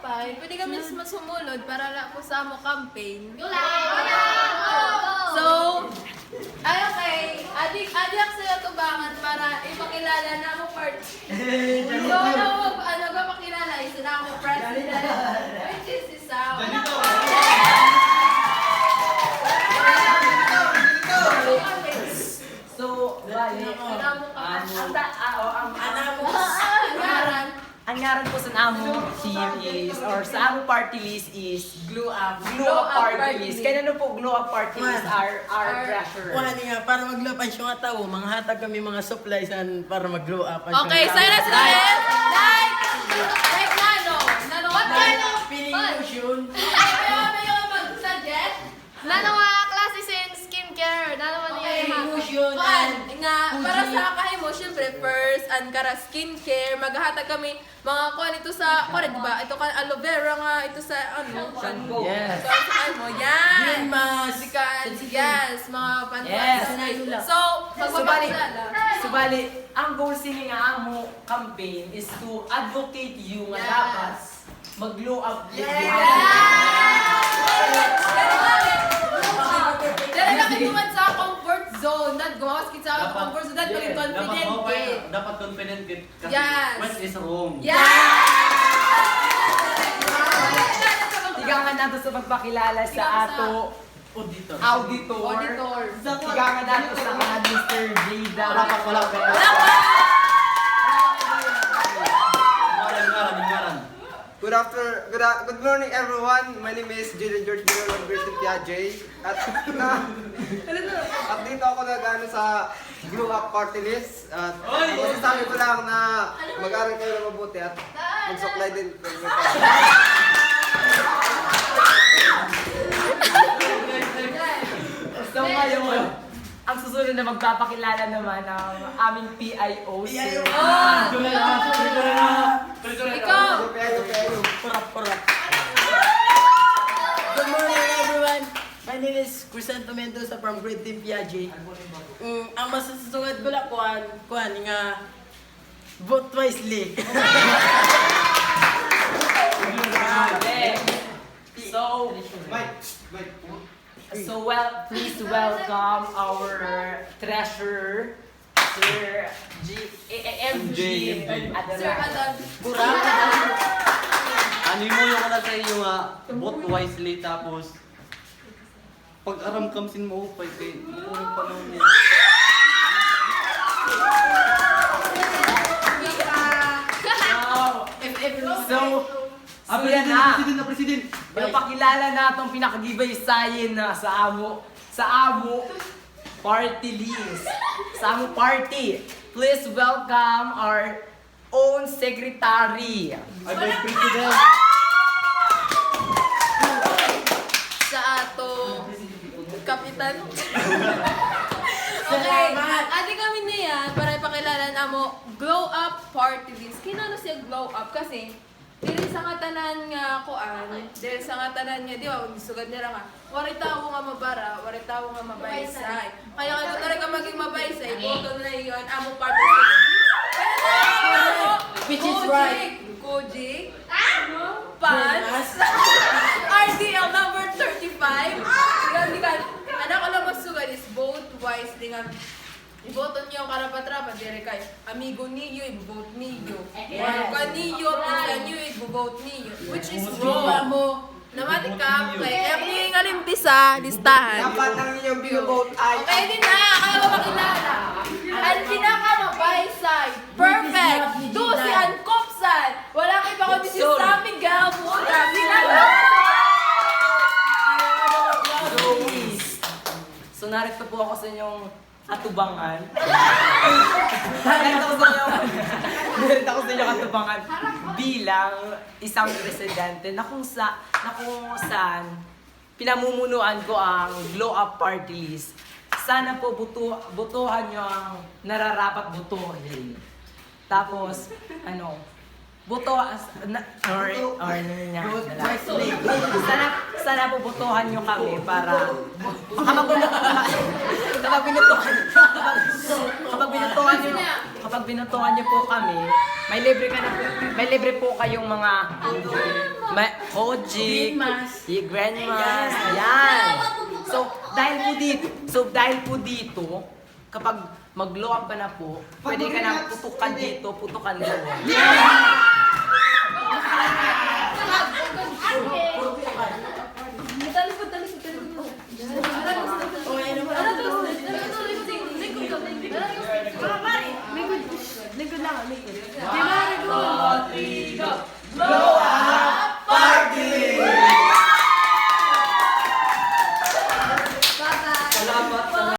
mapay, pwede kami sumunod para na po sa mo campaign. So, ay okay, adik sila tubangan para ipakilala na mo part. So, ano ba makilala? Isa na ako president, which is si Sao. So, bali, ang ngaran po sa amo team is, or sa amo party list is Glow up. Glow Up Party List. Kaya ano po Glow Up Party List our treasurer. Kuha niya, para mag-glow up ang siyong tao, manghatag kami mga supplies para mag-glow up ang Okay, silence ulit! Like Nano. Nano, what kind of... Feeling illusion. Ayaw mag-suggest? Nano nga klase sin skincare. Nano man Illusion. nga, para sa kahimo, syempre, first, and kara skincare, maghahatag kami mga kuha nito sa, kuha di ba? Ito ka aloe vera nga, ito sa ano, shampoo. Yes. So, sa ano, yan. Green mask. Yes, mga Yes. So, magpapakilala. Subali, ang goal sini nga amo campaign is to advocate you nga dapat mag-glow up yung Dahil kami naman sa comfort zone. Dahil gumawas kita sa comfort zone. Dahil maging confident ka. Dapat confident ka. Kasi Yes. right is wrong. Tigangan nato sa pagpakilala sa ato Auditor. auditor. Tigangan nato sa mga Mr. Jada. Wala pa. Ngaran. Good morning everyone. My name is Julian George Bilal of Great Piaget. At dito ako nag-ano sa Glow Up Party List. At masasabi ko lang na mag-aral kayo na mabuti at mag-supply din. So ngayon, ang susunod na magpapakilala naman ang aming PIO. Ikaw! Purap. Good morning everyone. My name is Crisanto Mendoza from Great Team Piaget. Ang masasungad ko lang kuhan nga vote wisely. Please welcome our treasurer, Sir MG. Sir Adan. Ano mo yung sa iyo nga, vote wisely tapos pag-aram kamsin mo upay kay yung panahon niya. So, yan na. President. Pinapakilala na itong pinakagibaysayin na sa amo party list. Sa amo party. Please welcome our own secretary. Ay, Vice President. Sa ato kapitan. Okay, ate kami na yan para ipakilala na mo Glow Up Party List. Kinano siya Glow Up kasi dili sa nga tanan nga kuan, dili sa nga tanan nga di ba sugad nila nga wari tawo nga mabara, wari tawo nga mabaysay. Kaya kung tara ka maging mabaysay, boto na yon amo party list. Which is right. Kojik. Pants. RDL number 35. Anak ko lang masugad is vote wisely nga. Iboto niyo ang karapat-rapat, dire kay amigo niyo, i-vote niyo. Or kaniyo, pinsan niyo, i-vote niyo. Which is wrong. Namati ka, kay kaya nga limpisa, listahan. Dapat ang inyong binovote ay... Okay din na, kaya ko makilala. Ang pinakamabay-side, perfect, Dusi and Kopsan. Walang iba kundi si Sammy Galbuta. So narito po ako sa inyong atubangan. Narito ako sa inyong atubangan bilang isang presidente na kung saan pinamumunuan ko ang Glow Up Party List. Sana po butuhan nyo ang nararapat butuhin. Tapos, sana bobotohan nyo kami para kapag binutuhan nyo po kami, may libre po kayong mga Kojic, Grandmas, ayan. So dahil po dito, kapag mag-glow up ka na po, pwede ka na putukan dito, putukan doon. Okay.